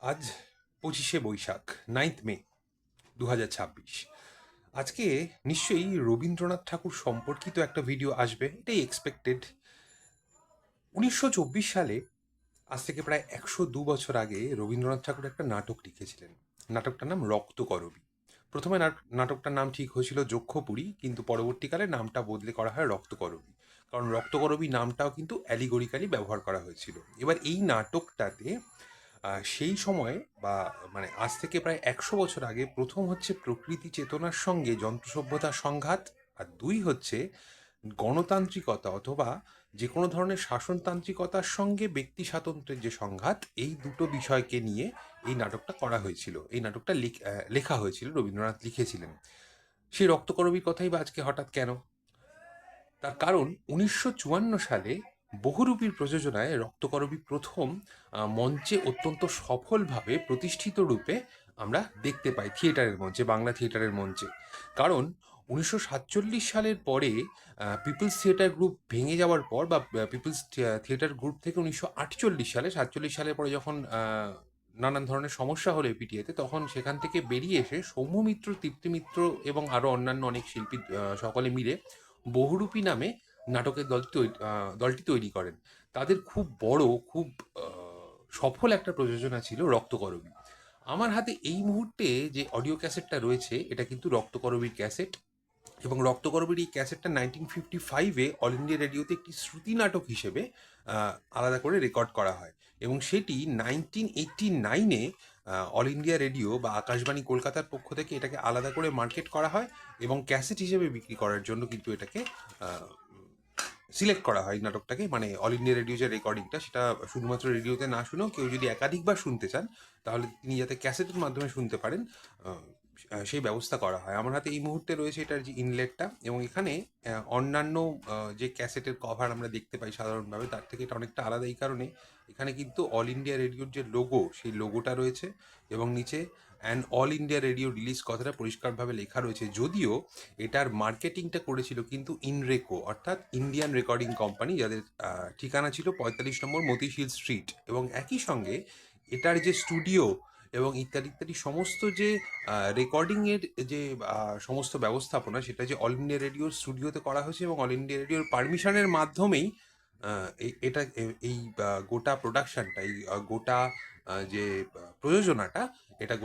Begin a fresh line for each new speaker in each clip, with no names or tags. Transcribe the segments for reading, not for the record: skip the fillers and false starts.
আজ 25শে বৈশাখ, 9th মে 2026। আজকে নিশ্চয়ই রবীন্দ্রনাথ ঠাকুর সম্পর্কিত একটা ভিডিও আসবে, এটাই এক্সপেক্টেড। 1924 সালে, আজ থেকে প্রায় 102 বছর আগে, রবীন্দ্রনাথ ঠাকুর একটা নাটক লিখেছিলেন। নাটকটার নাম রক্তকরবী। প্রথমে নাটকটার নাম ঠিক হয়েছিল যক্ষপুরী, কিন্তু পরবর্তীকালে নামটা বদলে করা হয় রক্তকরবী। কারণ রক্তকরবী নামটাও কিন্তু অ্যালিগরিক্যালি ব্যবহার করা হয়েছিল। এবার এই নাটকটাতে সেই সময়ে বা মানে আজ থেকে প্রায় 100 বছর আগে প্রথম হচ্ছে প্রকৃতি চেতনার সঙ্গে যন্ত্র সভ্যতার সংঘাত, আর দুই হচ্ছে গণতান্ত্রিকতা অথবা যে কোনো ধরনের শাসনতান্ত্রিকতার সঙ্গে ব্যক্তি স্বাতন্ত্র্যের যে সংঘাত, এই দুটো বিষয়কে নিয়ে এই নাটকটা করা হয়েছিল। এই নাটকটা লেখা হয়েছিল, রবীন্দ্রনাথ লিখেছিলেন। সেই রক্তকরবীর কথাই বা আজকে হঠাৎ কেন? তার কারণ 1954 সালে বহুরূপীর প্রযোজনায় রক্তকরবী প্রথম মঞ্চে অত্যন্ত সফলভাবে প্রতিষ্ঠিত রূপে আমরা দেখতে পাই থিয়েটারের মঞ্চে, বাংলা থিয়েটারের মঞ্চে। কারণ 1947 সালের পরে পিপলস থিয়েটার গ্রুপ ভেঙে যাওয়ার পর, বা পিপলস থিয়েটার গ্রুপ থেকে 1948 সালে, 47 সালের পরে যখন নানান ধরনের সমস্যা হলো এপিটিএতে, তখন সেখান থেকে বেরিয়ে এসে সৌম্য মিত্র, তৃপ্তি মিত্র এবং আরও অন্যান্য অনেক শিল্পী সকলে মিলে বহুরূপী নামে নাটকের দলটি তৈরি করেন। তাদের খুব বড়, খুব সফল একটা প্রযোজনা ছিল রক্তকরবী। আমার হাতে এই মুহূর্তে যে অডিও ক্যাসেটটা রয়েছে, এটা কিন্তু রক্তকরবীর ক্যাসেট। এবং রক্তকরবীর এই ক্যাসেটটা 1955-এ অল ইন্ডিয়া রেডিওতে একটি শ্রুতি নাটক হিসেবে আলাদা করে রেকর্ড করা হয়, এবং সেটি 1989-এ অল ইন্ডিয়া রেডিও বা আকাশবাণী কলকাতার পক্ষ থেকে এটাকে আলাদা করে মার্কেট করা হয়, এবং ক্যাসেট হিসেবে বিক্রি করার জন্য কিন্তু এটাকে সিলেক্ট করা হয় নাটকটাকে। মানে অল ইন্ডিয়া রেডিও যে রেকর্ডিংটা, সেটা শুধুমাত্র রেডিওতে না শুনেও কেউ যদি একাধিকবার শুনতে চান, তাহলে তিনি যাতে ক্যাসেটের মাধ্যমে শুনতে পারেন, সেই ব্যবস্থা করা হয়। আমার হাতে এই মুহূর্তে রয়েছে এটার যে ইনলেটটা, এবং এখানে অন্যান্য যে ক্যাসেটের কভার আমরা দেখতে পাই সাধারণভাবে, তার থেকে এটা অনেকটা আলাদা এই কারণে এখানে কিন্তু অল ইন্ডিয়া রেডিওর যে লোগো, সেই লোগোটা রয়েছে, এবং নিচে and all India radio release কথাটা পরিষ্কারভাবে লেখা রয়েছে। যদিও এটার মার্কেটিংটা করেছিল কিন্তু ইনরেকো, অর্থাৎ ইন্ডিয়ান রেকর্ডিং কোম্পানি, যাদের ঠিকানা ছিল 45 নম্বর মতিঝিল স্ট্রিট, এবং একই সঙ্গে এটার যে স্টুডিও এবং ইত্যাদি ইত্যাদি সমস্ত যে রেকর্ডিংয়ের যে সমস্ত ব্যবস্থাপনা, সেটা যে অল ইন্ডিয়া রেডিওর স্টুডিওতে করা হয়েছে, এবং অল ইন্ডিয়া রেডিওর পারমিশনের মাধ্যমেই এটা এই গোটা প্রোডাকশানটা, এই গোটা যে প্রযোজনাটা, এটা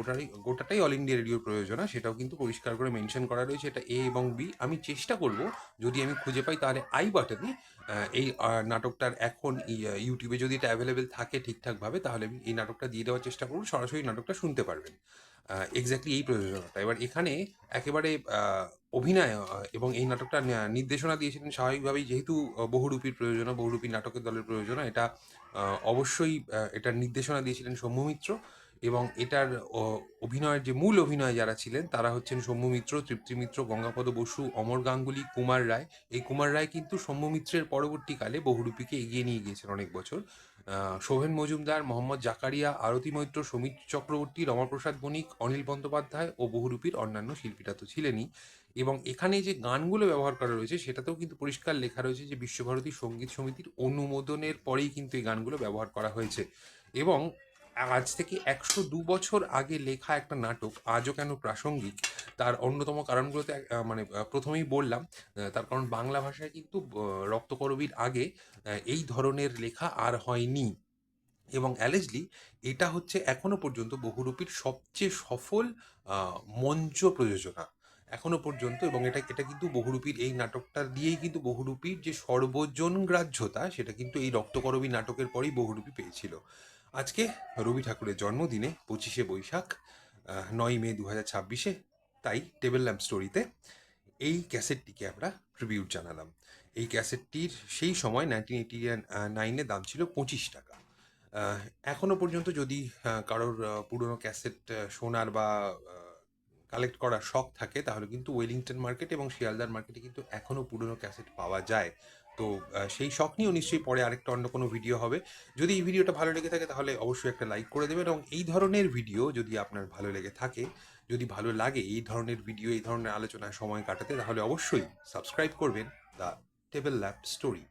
গোটাটাই অল ইন্ডিয়া রেডিওর প্রযোজনা, সেটাও কিন্তু পরিষ্কার করে মেনশন করা রয়েছে। এটা এ এবং বি। আমি চেষ্টা করব, যদি আমি খুঁজে পাই তাহলে আই বাটনে এই নাটকটার এখন ইউটিউবে যদি এটা অ্যাভেলেবেল থাকে ঠিকঠাকভাবে, তাহলে আমি এই নাটকটা দিয়ে দেওয়ার চেষ্টা করব, সরাসরি নাটকটা শুনতে পারবেন। এক্স্যাক্টলি এই প্রযোজনাটা। এবার এখানে একেবারে অভিনয় এবং এই নাটকটা নির্দেশনা দিয়েছিলেন স্বাভাবিকভাবেই, যেহেতু বহুরূপীর প্রয়োজনা, বহুরূপী নাটকের দলের প্রয়োজনা, এটা অবশ্যই এটার নির্দেশনা দিয়েছিলেন সৌম্য মিত্র। এবং এটার অভিনয়ের যে মূল অভিনয় যারা ছিলেন, তারা হচ্ছেন সৌম্য মিত্র, তৃপ্তি মিত্র, গঙ্গাপদ বসু, অমর গাঙ্গুলি, কুমার রায়। এই কুমার রায় কিন্তু সৌম্য মিত্রের পরবর্তীকালে বহুরূপীকে এগিয়ে নিয়ে গিয়েছেন অনেক বছর। শোভেন মজুমদার, মোহাম্মদ জাকারিয়া, আরতি মৈত্র, সমীর চক্রবর্তী, রমাপ্রসাদ বণিক, অনিল বন্দ্যোপাধ্যায় ও বহুরূপীর অন্যান্য শিল্পীরা তো ছিলেনই। এবং এখানে যে গানগুলো ব্যবহার করা রয়েছে, সেটাতেও কিন্তু পরিষ্কার লেখা রয়েছে যে বিশ্বভারতী সঙ্গীত সমিতির অনুমোদনের পরেই কিন্তু এই গানগুলো ব্যবহার করা হয়েছে। এবং আজ থেকে 102 বছর আগে লেখা একটা নাটক আজও কেন প্রাসঙ্গিক, তার অন্যতম কারণগুলোতে মানে প্রথমেই বললাম, তার কারণ বাংলা ভাষায় কিন্তু রক্তকরবীর আগে এই ধরনের লেখা আর হয়নি। এবং অ্যালেজলি এটা হচ্ছে এখনো পর্যন্ত বহুরূপীর সবচেয়ে সফল মঞ্চ প্রযোজনা এখনো পর্যন্ত। এবং এটা এটা কিন্তু বহুরূপীর এই নাটকটা দিয়েই কিন্তু বহুরূপীর যে সর্বজনগ্রাহ্যতা, সেটা কিন্তু এই রক্তকরবী নাটকের পরেই বহুরূপী পেয়েছিল। আজকে রবি ঠাকুরের জন্মদিনে 25শে বৈশাখ, 9ই মে 2026-এ, তাই টেবিল ল্যাম্প স্টোরিতে এই ক্যাসেটটিকে আমরা ট্রিবিউট জানালাম। এই ক্যাসেটটির সেই সময় 1989-এ দাম ছিল 25 টাকা। এখনো পর্যন্ত যদি কারোর পুরনো ক্যাসেট শোনার বা কালেক্ট করার শখ থাকে, তাহলে কিন্তু ওয়েলিংটন মার্কেট এবং শিয়ালদার মার্কেটে কিন্তু এখনও পুরনো ক্যাসেট পাওয়া যায়। তো সেই শখ নিয়েও নিশ্চয়ই পরে আরেকটা অন্য কোনো ভিডিও হবে। যদি এই ভিডিওটা ভালো লেগে থাকে, তাহলে অবশ্যই একটা লাইক করে দেবেন, এবং এই ধরনের ভিডিও যদি আপনার ভালো লেগে থাকে, যদি ভালো লাগে এই ধরনের ভিডিও, এই ধরনের আলোচনায় সময় কাটাতে, তাহলে অবশ্যই সাবস্ক্রাইব করবেন দ্য টেবিল ল্যাম্প স্টোরি।